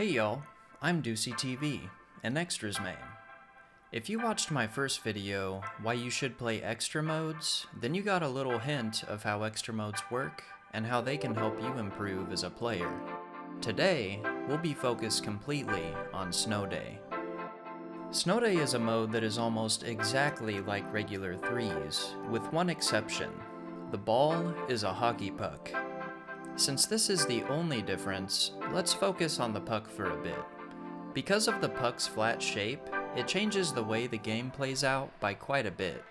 Hey y'all, I'm Deucey TV, an extras main. If you watched my first video, why you should play extra modes, then you got a little hint of how extra modes work and how they can help you improve as a player. Today, we'll be focused completely on Snow Day. Snow Day is a mode that is almost exactly like regular threes, with one exception. The ball is a hockey puck. Since this is the only difference, let's focus on the puck for a bit. Because of the puck's flat shape, it changes the way the game plays out by quite a bit.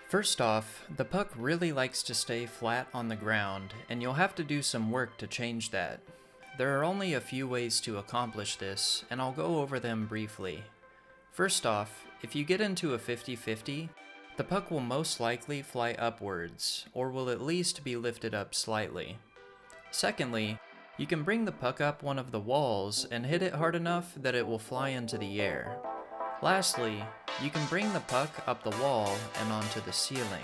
First off, the puck really likes to stay flat on the ground, and you'll have to do some work to change that. There are only a few ways to accomplish this, and I'll go over them briefly. First off, if you get into a 50-50, the puck will most likely fly upwards, or will at least be lifted up slightly. Secondly, you can bring the puck up one of the walls and hit it hard enough that it will fly into the air. Lastly, you can bring the puck up the wall and onto the ceiling.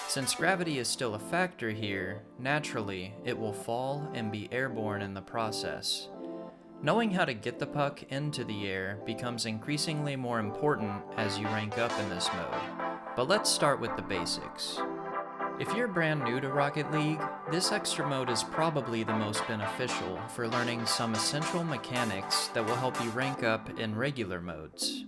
Since gravity is still a factor here, naturally, it will fall and be airborne in the process. Knowing how to get the puck into the air becomes increasingly more important as you rank up in this mode. But let's start with the basics. If you're brand new to Rocket League, this extra mode is probably the most beneficial for learning some essential mechanics that will help you rank up in regular modes.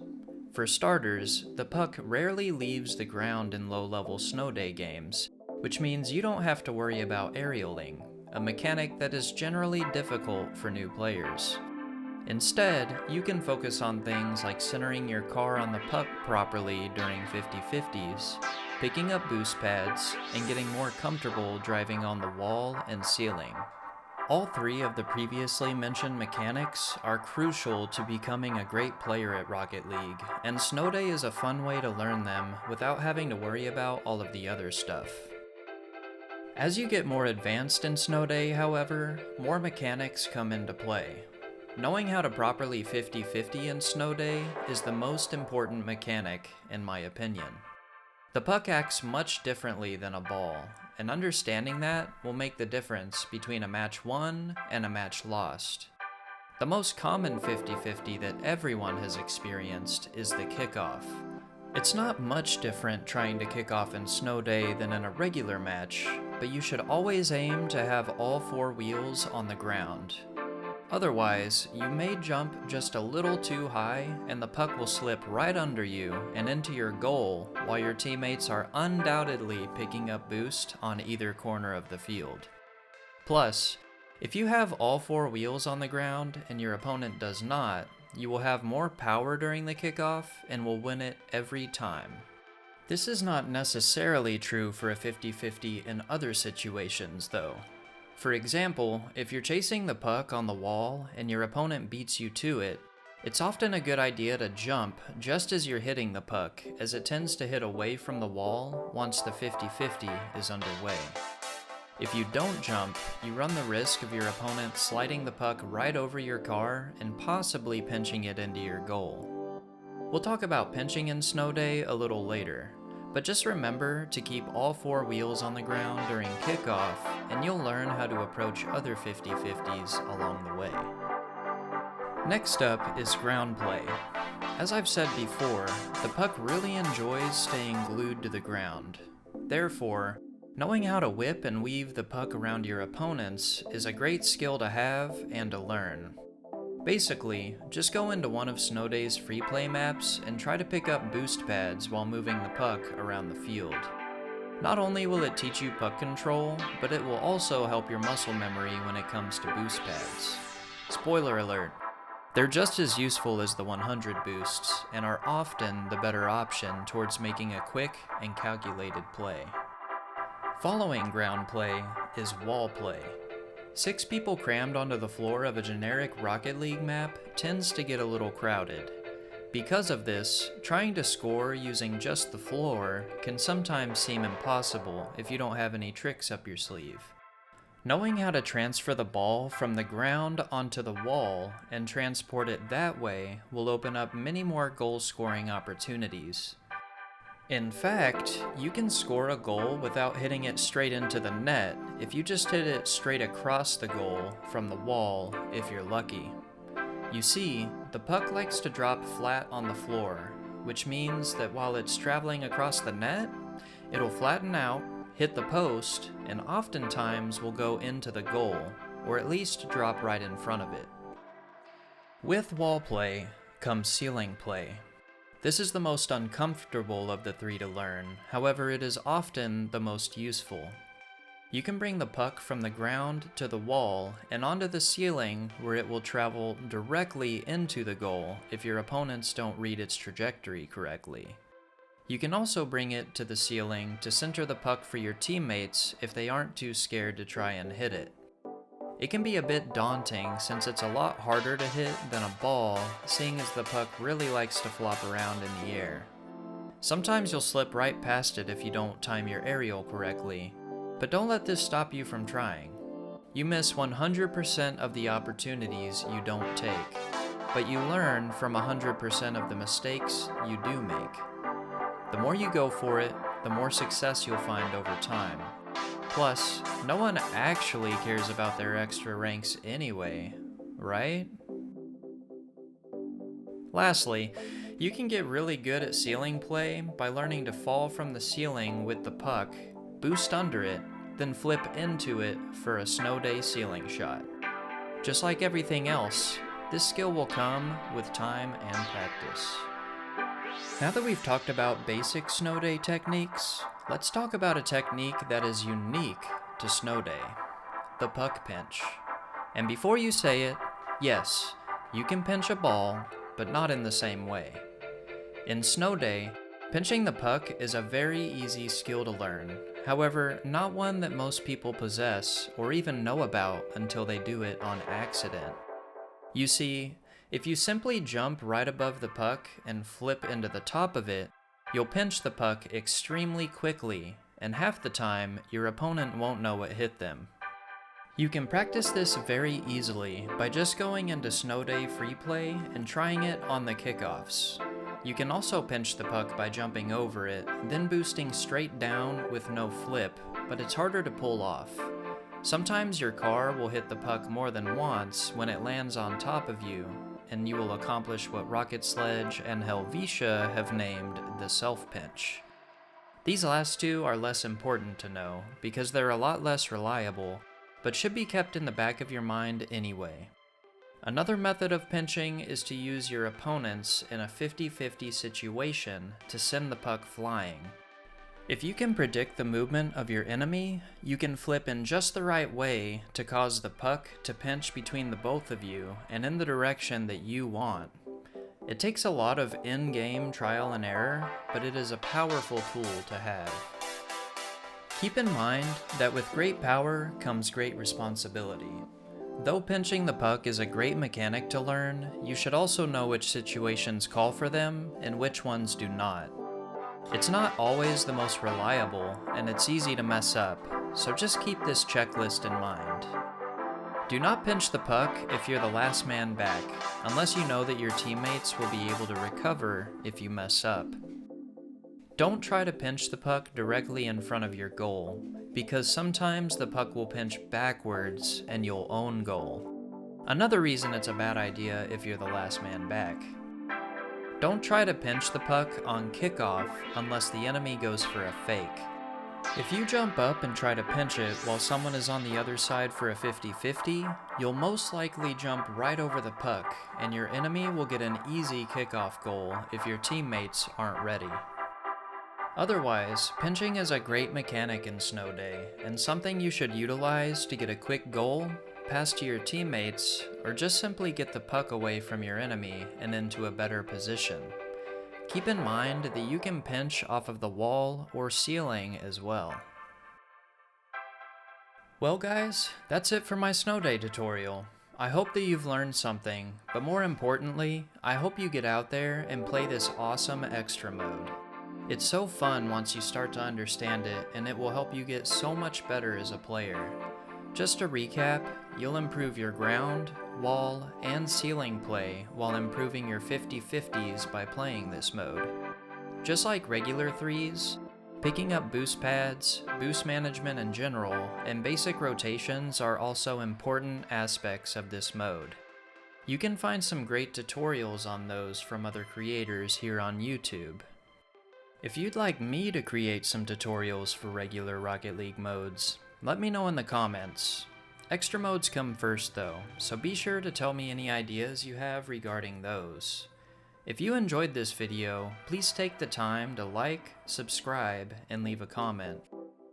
For starters, the puck rarely leaves the ground in low-level Snow Day games, which means you don't have to worry about aerialing, a mechanic that is generally difficult for new players. Instead, you can focus on things like centering your car on the puck properly during 50-50s, picking up boost pads, and getting more comfortable driving on the wall and ceiling. All three of the previously mentioned mechanics are crucial to becoming a great player at Rocket League, and Snow Day is a fun way to learn them without having to worry about all of the other stuff. As you get more advanced in Snow Day, however, more mechanics come into play. Knowing how to properly 50-50 in Snow Day is the most important mechanic, in my opinion. The puck acts much differently than a ball, and understanding that will make the difference between a match won and a match lost. The most common 50-50 that everyone has experienced is the kickoff. It's not much different trying to kick off in Snow Day than in a regular match, but you should always aim to have all four wheels on the ground. Otherwise, you may jump just a little too high and the puck will slip right under you and into your goal while your teammates are undoubtedly picking up boost on either corner of the field. Plus, if you have all four wheels on the ground and your opponent does not, you will have more power during the kickoff and will win it every time. This is not necessarily true for a 50-50 in other situations though. For example, if you're chasing the puck on the wall and your opponent beats you to it, it's often a good idea to jump just as you're hitting the puck, as it tends to hit away from the wall once the 50-50 is underway. If you don't jump, you run the risk of your opponent sliding the puck right over your car and possibly pinching it into your goal. We'll talk about pinching in Snow Day a little later. But just remember to keep all four wheels on the ground during kickoff, and you'll learn how to approach other 50-50s along the way. Next up is ground play. As I've said before, the puck really enjoys staying glued to the ground. Therefore, knowing how to whip and weave the puck around your opponents is a great skill to have and to learn. Basically, just go into one of Snow Day's free play maps and try to pick up boost pads while moving the puck around the field. Not only will it teach you puck control, but it will also help your muscle memory when it comes to boost pads. Spoiler alert, they're just as useful as the 100 boosts and are often the better option towards making a quick and calculated play. Following ground play is wall play. 6 people crammed onto the floor of a generic Rocket League map tends to get a little crowded. Because of this, trying to score using just the floor can sometimes seem impossible if you don't have any tricks up your sleeve. Knowing how to transfer the ball from the ground onto the wall and transport it that way will open up many more goal-scoring opportunities. In fact, you can score a goal without hitting it straight into the net if you just hit it straight across the goal from the wall if you're lucky. You see, the puck likes to drop flat on the floor, which means that while it's traveling across the net, it'll flatten out, hit the post, and oftentimes will go into the goal, or at least drop right in front of it. With wall play comes ceiling play. This is the most uncomfortable of the three to learn, however it is often the most useful. You can bring the puck from the ground to the wall and onto the ceiling where it will travel directly into the goal if your opponents don't read its trajectory correctly. You can also bring it to the ceiling to center the puck for your teammates if they aren't too scared to try and hit it. It can be a bit daunting since it's a lot harder to hit than a ball, seeing as the puck really likes to flop around in the air. Sometimes you'll slip right past it if you don't time your aerial correctly, but don't let this stop you from trying. You miss 100% of the opportunities you don't take, but you learn from 100% of the mistakes you do make. The more you go for it, the more success you'll find over time. Plus, no one actually cares about their extra ranks anyway, right? Lastly, you can get really good at ceiling play by learning to fall from the ceiling with the puck, boost under it, then flip into it for a snow day ceiling shot. Just like everything else, this skill will come with time and practice. Now that we've talked about basic snow day techniques, let's talk about a technique that is unique to snow day, the puck pinch. And before you say it, yes, you can pinch a ball, but not in the same way. In snow day, pinching the puck is a very easy skill to learn, however, not one that most people possess or even know about until they do it on accident. You see, if you simply jump right above the puck and flip into the top of it, you'll pinch the puck extremely quickly, and half the time, your opponent won't know what hit them. You can practice this very easily by just going into Snow Day Free Play and trying it on the kickoffs. You can also pinch the puck by jumping over it, then boosting straight down with no flip, but it's harder to pull off. Sometimes your car will hit the puck more than once when it lands on top of you, and you will accomplish what Rocket Sledge and Helvetia have named the self-pinch. These last two are less important to know because they're a lot less reliable, but should be kept in the back of your mind anyway. Another method of pinching is to use your opponents in a 50-50 situation to send the puck flying. If you can predict the movement of your enemy, you can flip in just the right way to cause the puck to pinch between the both of you and in the direction that you want. It takes a lot of in-game trial and error, but it is a powerful tool to have. Keep in mind that with great power comes great responsibility. Though pinching the puck is a great mechanic to learn, you should also know which situations call for them and which ones do not. It's not always the most reliable, and it's easy to mess up, so just keep this checklist in mind. Do not pinch the puck if you're the last man back, unless you know that your teammates will be able to recover if you mess up. Don't try to pinch the puck directly in front of your goal, because sometimes the puck will pinch backwards and you'll own goal. Another reason it's a bad idea if you're the last man back. Don't try to pinch the puck on kickoff unless the enemy goes for a fake. If you jump up and try to pinch it while someone is on the other side for a 50-50, you'll most likely jump right over the puck, and your enemy will get an easy kickoff goal if your teammates aren't ready. Otherwise, pinching is a great mechanic in Snow Day, and something you should utilize to get a quick goal, pass to your teammates, or just simply get the puck away from your enemy and into a better position. Keep in mind that you can pinch off of the wall or ceiling as well. Well guys, that's it for my Snow Day tutorial. I hope that you've learned something, but more importantly, I hope you get out there and play this awesome extra mode. It's so fun once you start to understand it, and it will help you get so much better as a player. Just to recap, you'll improve your ground, wall, and ceiling play while improving your 50-50s by playing this mode. Just like regular threes, picking up boost pads, boost management in general, and basic rotations are also important aspects of this mode. You can find some great tutorials on those from other creators here on YouTube. If you'd like me to create some tutorials for regular Rocket League modes, let me know in the comments. Extra modes come first though, so be sure to tell me any ideas you have regarding those. If you enjoyed this video, please take the time to like, subscribe, and leave a comment.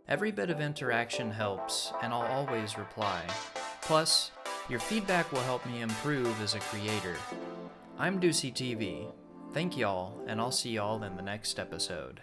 Every bit of interaction helps, and I'll always reply. Plus, your feedback will help me improve as a creator. I'm Deucey TV. Thank y'all, and I'll see y'all in the next episode.